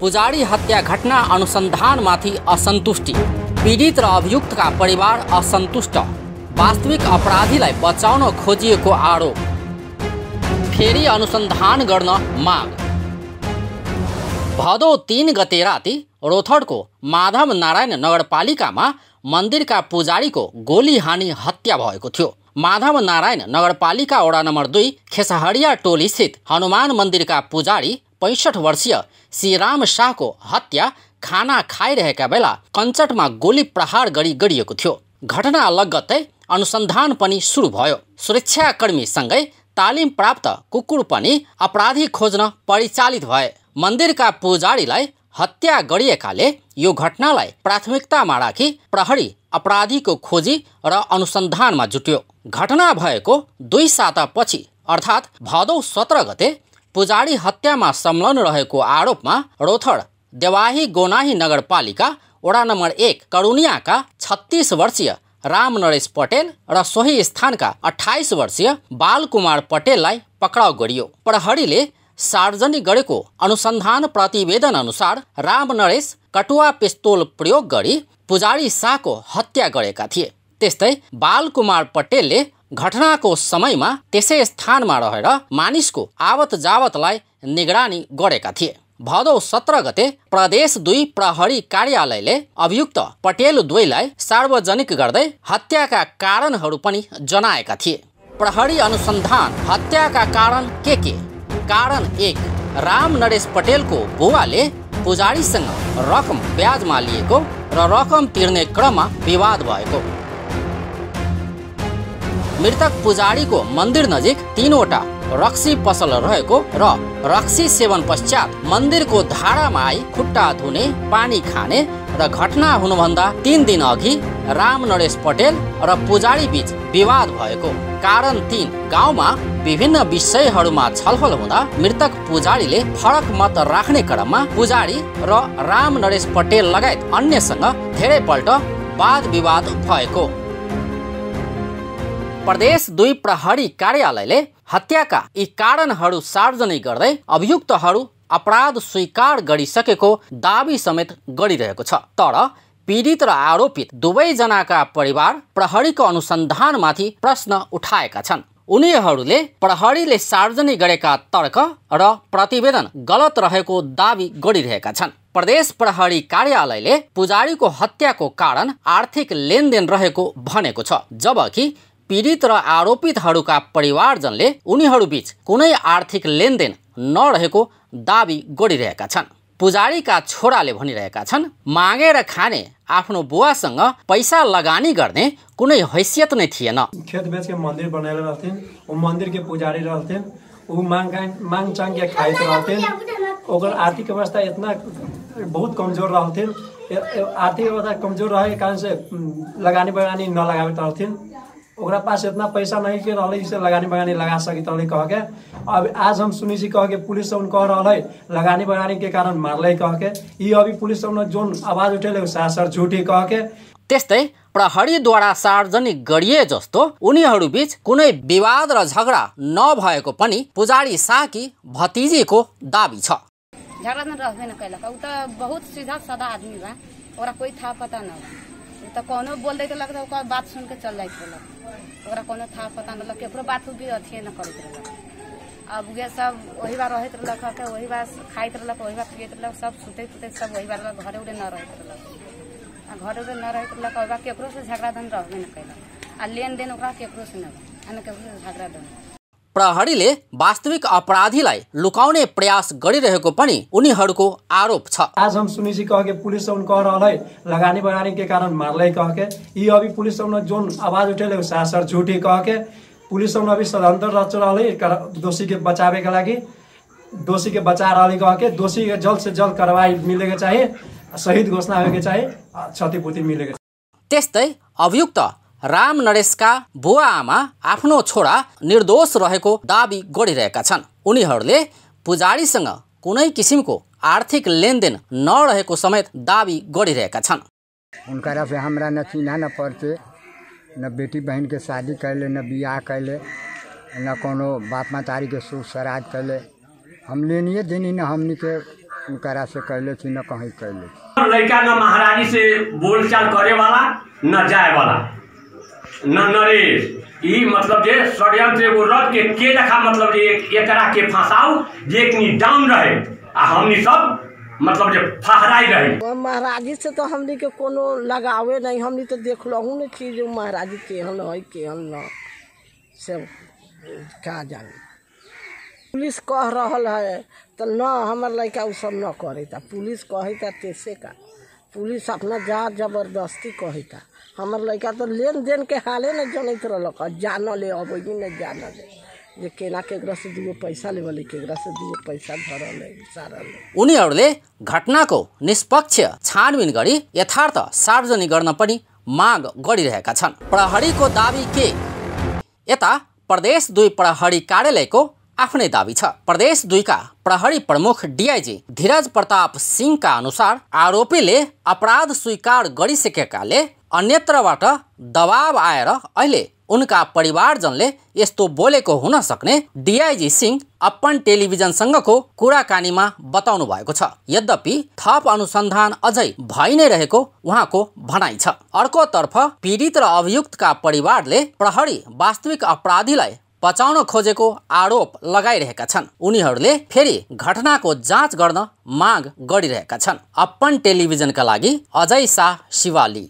पुजारी हत्या घटना अनुसन्धानमाथि असन्तुष्टि, पीडित र अभियुक्तका परिवार असन्तुष्ट, वास्तविक अपराधीलाई बचाउन खोजिएको आरोप, फेरि अनुसन्धान गर्न माग। भदौ 3 गते राति रोथडको माधव नारायण नगरपालिकामा मन्दिरका पुजारीको गोली हानी हत्या भएको थियो। माधव नारायण नगरपालिका वडा नम्बर 2 खेसहरिया टोली स्थित हनुमान मन्दिरका पुजारी 65 वर्षीय श्रीराम शाहको हत्या खाना खाइरहेका बेला कञ्चटमा गोली प्रहार गरिएको थियो। घटना लगत्तै अनुसन्धान पनि सुरु भयो। सुरक्षाकर्मीसँगै तालिम प्राप्त कुकुर पनि अपराधी खोज्न परिचालित भए। मन्दिरका पुजारीलाई हत्या गरिएकाले यो घटनालाई प्राथमिकतामा राखी प्रहरी अपराधीको खोजी र अनुसन्धानमा जुट्यो। घटना भएको 2 सातापछि अर्थात् भदौ 17 गते पुजारी हत्यामा संलग्न रहेको आरोपमा रोथड देवाही गोनाही नगरपालिका वडा नम्बर 1 करुनियाका 36 वर्षीय राम नरेश पटेल र सोही स्थानका 28 वर्षीय बालकुमार पटेललाई पक्राउ गरियो। प्रहरीले सार्वजनिक गरेको अनुसन्धान प्रतिवेदन अनुसार राम नरेश कटुवा पिस्तोल प्रयोग गरी पुजारी शाहको हत्या गरेका थिए। त्यस्तै बालकुमार पटेलले घटनाको समयमा त्यसै स्थानमा रहेर मानिसको आवत जावतलाई निगरानी गरेका थिए। भदौ 17 गते प्रदेश 2 प्रहरी कार्यालयले अभियुक्त पटेल द्वैलाई सार्वजनिक गर्दै हत्याका कारणहरू पनि जनाएका थिए। प्रहरी अनुसन्धान हत्याका कारण के? कारण 1, राम नरेश पटेलको बुवाले पुजारीसँग रकम ब्याजमा लिएको र रकम तिर्ने क्रममा विवाद भएको। मृतक पुजारीको मन्दिर नजिक 3वटा रक्सी पसल रहेको र रक्सी सेवन पश्चात मन्दिरको धारामा आई खुट्टा धुने, पानी खाने र घटना हुनुभन्दा 3 दिन अघि राम नरेश पटेल र पुजारी बीच विवाद भएको। कारण 3, गाउँमा विभिन्न विषयहरूमा छलफल हुँदा मृतक पुजारीले फरक मत राख्ने क्रममा पुजारी र राम नरेश पटेल लगायत अन्यसँग धेरैपल्ट वाद विवाद भएको। प्रदेश 2 प्रहरी कार्यालयले हत्याका यी कारणहरू सार्वजनिक गर्दै अभियुक्तहरू अपराध स्वीकार गरिसकेको दाबी समेत गरिरहेको छ। तर पीडित र आरोपित दुवैजनाका परिवार प्रहरीको अनुसन्धानमाथि प्रश्न उठाएका छन्। उनीहरूले प्रहरीले सार्वजनिक गरेका तर्क र प्रतिवेदन गलत रहेको दाबी गरिरहेका छन्। प्रदेश प्रहरी कार्यालयले पुजारीको हत्याको कारण आर्थिक लेनदेन रहेको भनेको छ, जबकि पीडित र आरोपितहरूका परिवारजनले उनीहरूबीच कुनै आर्थिक लेनदेन नरहेको दाबी गरिरहेका छन्। पुजारीका छोराले भनिरहेका छन्, मागेर खाने आफ्नो बुवासँग पैसा लगानी गर्ने कुनै हैसियत नै थिएन। खेत बेच के मंदिर बनाए रहथिन, वो मंदिर के पुजारी रहथिन, वो मांग चांग के खाइत रहथिन। ओकर आर्थिक अवस्था इतना बहुत कमजोर रहथिन। आर्थिक अवस्था कमजोर रहे के कारण से लगानी बगानी न लगावित रहथिन। ओकरा पास इतना पैसा नहीं के रहले इसे लगानी बगानी लगा सकित रहले कह के। अब आज हम सुनी सी कह के पुलिस सब कह रहले लगानी बगानी के कारण मारले कह के। ई अभी पुलिस सब जोन आवाज उठेले सासर झूठी कह के। त्यस्तै प्रहरीद्वारा सार्वजनिक गरिए जस्तो उनीहरू बीच कुनै विवाद र झगडा नभएको पनि पुजारी शाहकी भतिजीको दाबी छ। झगडा न रहबे न कैला, उ त बहुत सीधा साधा आदमी बा, ओकरा कोई था पता न त कोनो बोल देते लगता ओकर बात सुन के चल जाइत रहल। ओकरा कोनो था पता न लग केकरो बात भी अथिए न करत रहल। अब ये सब वही बार रहत रहल के वही बार खाइत रहल, वही बार पियत रहल, सब सुते सब वही बार घरे उड़े न रहत रहल। घर उड़े न रहत रहल ओकरा केकरो से झगडा धन रहबे न कैला। आ लेन देन ओकरा केकरो से न अनि केकरो से झगडा धन। प्रहरीले वास्तविक अपराधीलाई लुकाउने प्रयास गरिरहेको पनि उनीहरूको आरोप छ। आज हम सुनी सी कह के पुलिस सब कह रहले लगानी बगानी के कारण मारले कह के। ई अभी पुलिस सब जोन आवाज उठेले सासर झूठी कह के। पुलिस सब अभी सदंतर रच रहले दोषी के बचावे के लागि, दोषी के बचा रहले कह के। दोषी के जल्द से जल्द कार्रवाई मिले के चाहिए, शहीद घोषणा होके चाहिए, क्षतिपूर्ति मिले के। त्यस्तै अभियुक्त राम नरेशका बुवा आमा आफ्नो छोरा निर्दोष रहेको दाबी गरिरहेका छन्। उनीहरूले पुजारीसँग कुनै किसिमको आर्थिक लेनदेन नरहेको समेत दाबी गरिरहेका छन्। उनकरा से हमरा न चिन्हा न परिचय, न बेटी बहन के शादी कैले, न बियाह कैले, न कोनो बाप मातारी के सुख श्राद्ध कैले। हम लेनिए देनी न हमनी के उनकरा से कैले थी न कहीं कैले थी। लड़का न महारानी से बोलचाल करे वाला न जाए वाला न नरेश ई मतलब जे षड्यंत्र एगो रथ के रखा मतलब जे एकरा के फंसाऊ जे एकनी डाउन रहे आ हमनी सब मतलब जे फहराई रहे। महाराजी से तो हमनी के कोनो लगावे नहीं, हमनी तो देख लहू न चीज महाराजी केहन है केहन न सब क्या जाने। पुलिस कह रहल है तो न हमार लड़का उ सब न करेता, पुलिस कहेता तैसे का पुलिस अपना जा जबरदस्ती कहेता। हमार लड़का तो लेन देन के हाले न जनत रहलक, जानले अब न जानले जे केना केकरा से 2 पैसा लेवले केकरा से 2 पैसा धरले सारले। उनीहरूले घटनाको निष्पक्ष छानबिन गरी यथार्थ सार्वजनिक गर्न पनि माग गरिरहेका छन्। प्रहरीको दाबी के? यता प्रदेश 2 प्रहरी कार्यालयको आफ्नै दाबी छ। प्रदेश 2 का प्रहरी प्रमुख डीआईजी धीरज प्रताप सिंहका अनुसार आरोपीले अपराध स्वीकार गरिसकेकाले अन्यत्रबाट दबाव आएर अहिले उनका परिवारजनले यस्तो बोलेको हुन सक्ने डीआईजी सिंह अपन टेलिभिजनसँगको कुराकानीमा बताउनु भएको छ। यद्यपि थप अनुसन्धान अझै भइ नै रहेको उहाँको भनाइ छ। अर्कोतर्फ पीडित र अभियुक्तका परिवारले प्रहरी वास्तविक अपराधीलाई बचाउन खोजेको आरोप लगाइरहेका छन्। उनीहरूले फेरि घटनाको जाँच गर्न माग गरिरहेका छन्। अपन टेलिभिजनका लागि अजय शाह शिवाली।